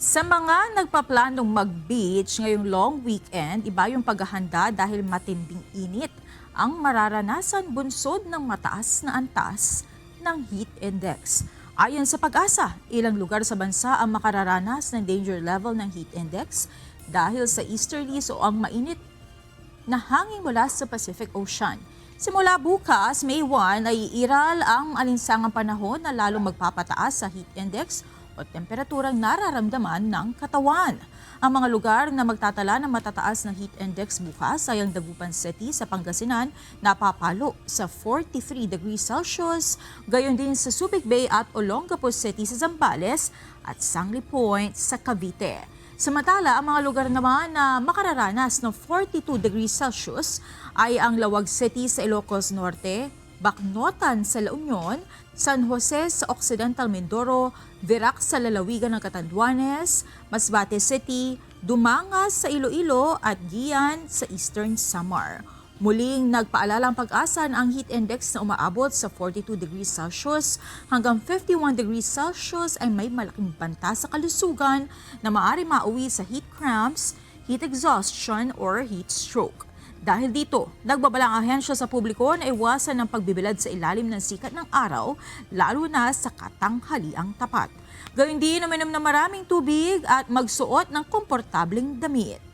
Sa mga nagpaplanong mag-beach ngayong long weekend, iba yung paghahanda dahil matinding init ang mararanasan bunsod ng mataas na antas ng heat index. Ayon sa Pag-asa, ilang lugar sa bansa ang makararanas ng danger level ng heat index dahil sa easterlies o ang mainit na hangin mula sa Pacific Ocean. Simula bukas, May 1, ay iiral ang alinsangang panahon na lalong magpapataas sa heat index o temperaturang nararamdaman ng katawan. Ang mga lugar na magtatala ng matataas na heat index bukas ay ang Dagupan City sa Pangasinan na papalo sa 43 degrees Celsius, gayon din sa Subic Bay at Olongapo City sa Zambales at Sangley Point sa Cavite. Samantala, ang mga lugar naman na makararanas ng 42 degrees Celsius ay ang Lawag City sa Ilocos Norte, Bacnotan sa La Union, San Jose sa Occidental Mindoro, Virac sa lalawigan ng Catanduanes, Masbate City, Dumangas sa Iloilo at Guian sa Eastern Samar. Muling nagpaalala ang Pag-asa na ang heat index na umaabot sa 42 degrees Celsius hanggang 51 degrees Celsius ay may malaking banta sa kalusugan na maaari mauwi sa heat cramps, heat exhaustion or heat stroke. Dahil dito, nagbabalang ahensya sa publiko na iwasan ang pagbibilad sa ilalim ng sikat ng araw, lalo na sa katanghaliang tapat. Gayun din, uminom ng maraming tubig at magsuot ng komportableng damit.